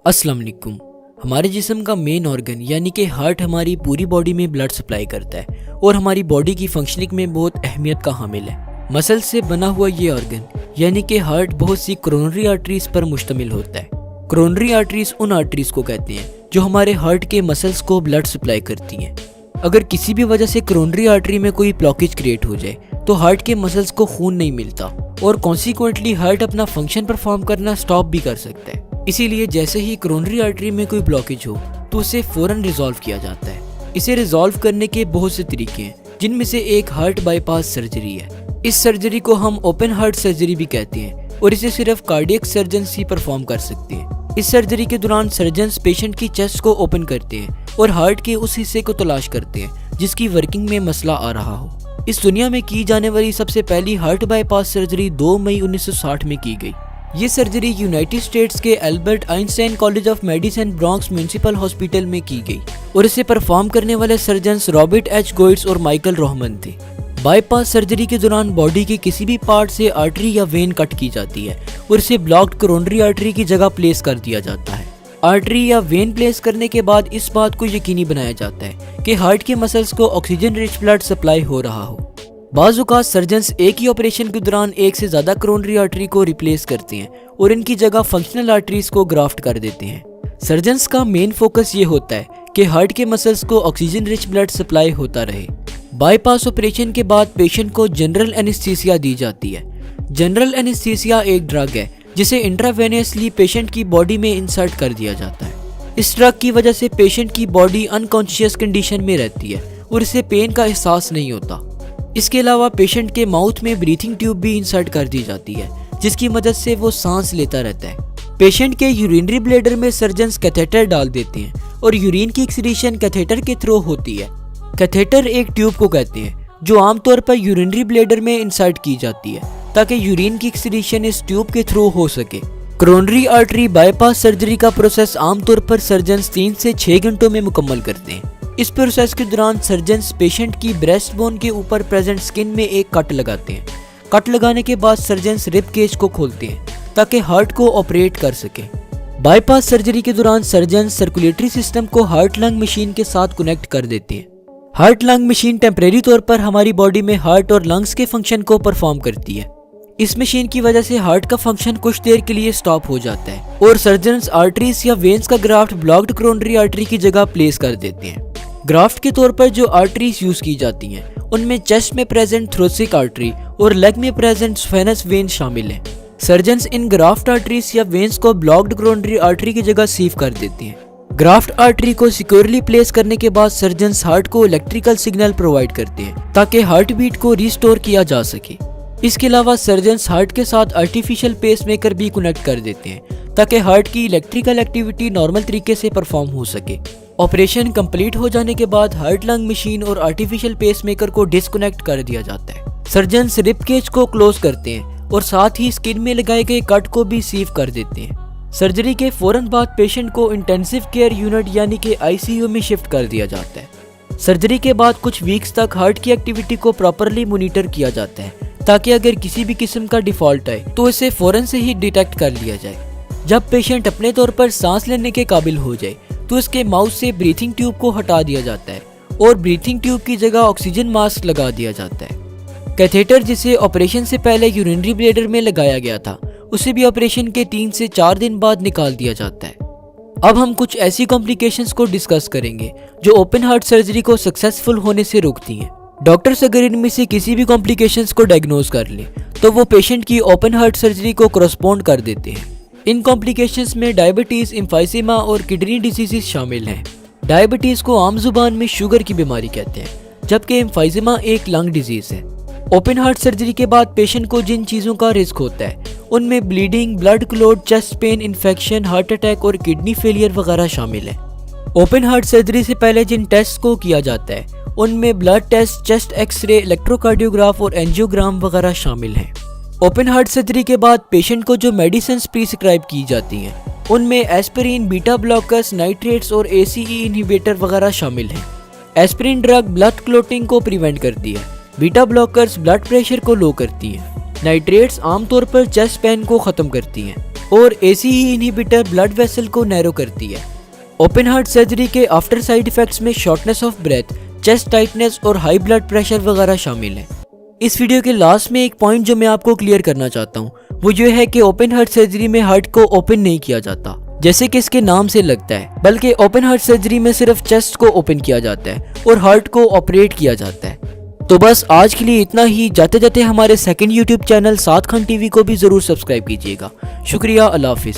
अस्सलाम वालेकुम। हमारे जिस्म का मेन ऑर्गन यानी कि हार्ट हमारी पूरी बॉडी में ब्लड सप्लाई करता है और हमारी बॉडी की फंक्शनिंग में बहुत अहमियत का हामिल है। मसल से बना हुआ ये ऑर्गन यानी कि हार्ट बहुत सी कोरोनरी आर्टरीज पर मुश्तमिल होता है। कोरोनरी आर्टरीज उन आर्टरीज को कहते हैं जो हमारे हार्ट के मसल्स को ब्लड सप्लाई करती हैं। अगर किसी भी वजह से कोरोनरी आर्टरी में कोई ब्लॉकेज क्रिएट हो जाए तो हार्ट के मसल्स को खून नहीं मिलता और कॉन्सिक्वेंटली हार्ट अपना फंक्शन परफॉर्म करना स्टॉप भी कर सकता है। इसीलिए जैसे ही कोरोनरी आर्टरी में कोई ब्लॉकेज हो तो उसे फौरन रिजॉल्व किया जाता है। इसे रिजॉल्व करने के बहुत से तरीके हैं, जिनमें से एक हार्ट बाईपास सर्जरी है। इस सर्जरी को हम ओपन हार्ट सर्जरी भी कहते हैं और इसे सिर्फ कार्डियक सर्जन्स ही परफॉर्म कर सकते हैं। इस सर्जरी के दौरान सर्जन्स पेशेंट की चेस्ट को ओपन करते हैं और हार्ट के उस हिस्से को तलाश करते हैं जिसकी वर्किंग में मसला आ रहा हो। इस दुनिया में की जाने वाली सबसे पहली हार्ट बाईपास सर्जरी 2 मई 1960 में की गई। ये सर्जरी यूनाइटेड स्टेट्स के Albert Einstein college of medicine Bronx municipal hospital में की गई और इसे परफॉर्म करने वाले सर्जन्स रॉबर्ट एच गोइट्स और माइकल रोहमन थे। बाईपास सर्जरी के दौरान बॉडी के किसी भी पार्ट से आर्टरी या वेन कट की जाती है और इसे ब्लॉक्ड कोरोनरी आर्टरी की जगह प्लेस कर दिया जाता है। आर्टरी या वेन प्लेस करने के बाद इस बात को यकीनी बनाया जाता है कि हार्ट के मसल्स को ऑक्सीजन रिच ब्लड सप्लाई हो रहा हो। बाज़-औक़ात सर्जन्स एक ही ऑपरेशन के दौरान एक से ज़्यादा कोरोनरी आर्टरी को रिप्लेस करते हैं और इनकी जगह फंक्शनल आर्टरीज को ग्राफ्ट कर देते हैं। सर्जन्स का मेन फोकस ये होता है कि हार्ट के मसल्स को ऑक्सीजन रिच ब्लड सप्लाई होता रहे। बाईपास ऑपरेशन के बाद पेशेंट को जनरल एनेस्थीसिया दी जाती है। जनरल एनेस्थीसिया एक ड्रग है जिसे इंट्रावेनियसली पेशेंट की बॉडी में इंसर्ट कर दिया जाता है। इस ड्रग की वजह से पेशेंट की बॉडी अनकॉन्शियस कंडीशन में रहती है और इसे पेन का एहसास नहीं होता। इसके अलावा पेशेंट के माउथ में ब्रीथिंग ट्यूब भी इंसर्ट कर दी जाती है जिसकी मदद से वो सांस लेता रहता है। पेशेंट के यूरिनरी ब्लैडर में सर्जन्स कैथेटर डाल देते हैं और यूरिन की एक्सक्रीशन कैथेटर के थ्रू होती है। कैथेटर एक ट्यूब को कहते हैं जो आमतौर पर यूरिनरी ब्लैडर में इंसर्ट की जाती है ताकि यूरिन की एक्सक्रीशन इस ट्यूब के थ्रू हो सके। कोरोनरी आर्टरी बाईपास सर्जरी का प्रोसेस आमतौर पर सर्जन्स 3 से 6 घंटों में मुकम्मल करते हैं। इस प्रोसेस के दौरान सर्जन्स पेशेंट की ब्रेस्ट बोन के ऊपर प्रेजेंट स्किन में एक कट लगाते हैं। कट लगाने के बाद सर्जन्स रिब केज को खोलते हैं ताकि हार्ट को ऑपरेट कर सके। बाईपास सर्जरी के दौरान सर्जन्स सर्कुलेटरी सिस्टम को हार्ट लंग मशीन के साथ कनेक्ट कर देते हैं। हार्ट लंग मशीन टेम्परेरी तौर पर हमारी बॉडी में हार्ट और लंग्स के फंक्शन को परफॉर्म करती है। इस मशीन की वजह से हार्ट का फंक्शन कुछ देर के लिए स्टॉप हो जाता है और सर्जन्स आर्टरीज या वेन्स का ग्राफ्ट ब्लॉक्ड कोरोनरी आर्टरी की जगह प्लेस कर देते हैं। ग्राफ्ट के तौर पर जो आर्टरीज यूज की जाती हैं उनमें चेस्ट में प्रेजेंट थोरैसिक आर्टरी और लेग में प्रेजेंट स्फेनस वेन शामिल हैं। सर्जन्स इन ग्राफ्ट आर्टरीज या वेन्स को ब्लॉक्ड कोरोनरी आर्टरी की जगह सीव कर देते हैं। ग्राफ्ट आर्टरी को सिक्योरली प्लेस करने के बाद सर्जन्स हार्ट को इलेक्ट्रिकल सिग्नल प्रोवाइड करते हैं ताकि हार्ट बीट को रिस्टोर किया जा सके। इसके अलावा सर्जन्स हार्ट के साथ आर्टिफिशियल पेस मेकर भी कनेक्ट कर देते हैं ताकि हार्ट की इलेक्ट्रिकल एक्टिविटी नॉर्मल तरीके से परफॉर्म हो सके। ऑपरेशन कंप्लीट हो जाने के बाद हार्ट लंग मशीन और आर्टिफिशियल पेसमेकर को डिस्कनेक्ट कर दिया जाता है। सर्जन्स रिब केज को क्लोज करते हैं और साथ ही स्किन में लगाए गए कट को भी सीव कर देते हैं। सर्जरी के फौरन बाद पेशेंट को इंटेंसिव केयर यूनिट यानी कि आईसीयू में शिफ्ट कर दिया जाता है। सर्जरी के बाद कुछ वीक्स तक हार्ट की एक्टिविटी को प्रॉपरली मॉनिटर किया जाता है ताकि अगर किसी भी किस्म का डिफॉल्ट आए तो इसे फौरन से ही डिटेक्ट कर लिया जाए। जब पेशेंट अपने तौर पर सांस लेने के काबिल हो जाए तो इसके माउथ से ब्रीथिंग ट्यूब को हटा दिया जाता है और ब्रीथिंग ट्यूब की जगह ऑक्सीजन मास्क लगा दिया जाता है। कैथेटर जिसे ऑपरेशन से पहले यूरिनरी ब्लैडर में लगाया गया था उसे भी ऑपरेशन के 3 से 4 दिन बाद निकाल दिया जाता है। अब हम कुछ ऐसी कॉम्प्लिकेशंस को डिस्कस करेंगे जो ओपन हार्ट सर्जरी को सक्सेसफुल होने से रोकती हैं। डॉक्टर्स अगर इनमें से किसी भी कॉम्प्लिकेशंस को डायग्नोज कर ले तो वो पेशेंट की ओपन हार्ट सर्जरी को करस्पॉन्ड कर देते हैं। इन कॉम्प्लिकेशंस में डायबिटीज, एम्फाइसेमा और किडनी डिजीजेस शामिल हैं। डायबिटीज को आम जुबान में शुगर की बीमारी कहते हैं जबकि एम्फाइसेमा एक लंग डिजीज है। ओपन हार्ट सर्जरी के बाद पेशेंट को जिन चीज़ों का रिस्क होता है उनमें bleeding, blood clot, chest pain, infection, heart attack और किडनी फेलियर वगैरह शामिल है। ओपन हार्ट सर्जरी से पहले जिन टेस्ट को किया जाता है उनमें blood test, chest X ray, electrocardiograph और एंजियोग्राम वगैरह शामिल हैं। ओपन हार्ट सर्जरी के बाद पेशेंट को जो मेडिसिन प्रिस्क्राइब की जाती हैं उनमें एस्पिरिन, बीटा ब्लॉकर्स, नाइट्रेट्स और एसीई इनहिबिटर वगैरह शामिल हैं। एस्पिरिन ड्रग ब्लड क्लॉटिंग को प्रिवेंट करती है। बीटा ब्लॉकर्स ब्लड प्रेशर को लो करती हैं। नाइट्रेट्स आमतौर पर चेस्ट पेन को ख़त्म करती हैं। और ऐसी ही इनहिबिटर ब्लड वेसल को नैरो करती है। ओपन हार्ट सर्जरी के आफ्टर साइड इफेक्ट्स में shortness of breath, chest tightness और हाई ब्लड प्रेशर वगैरह शामिल है। इस वीडियो के लास्ट में एक पॉइंट जो मैं आपको क्लियर करना चाहता हूँ वो ये है कि ओपन हार्ट सर्जरी में हार्ट को ओपन नहीं किया जाता जैसे कि इसके नाम से लगता है, बल्कि ओपन हार्ट सर्जरी में सिर्फ चेस्ट को ओपन किया जाता है और हार्ट को ऑपरेट किया जाता है। तो बस आज के लिए इतना ही। जाते जाते हमारे सेकंड यूट्यूब चैनल साद खान टीवी को भी जरूर सब्सक्राइब कीजिएगा। शुक्रिया, अल्लाह हाफिज़।